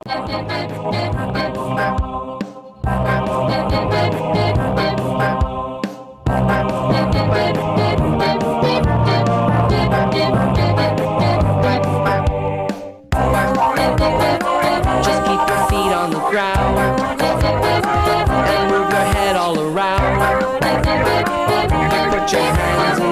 Just keep your feet on the ground and move your head all around. Put your hands in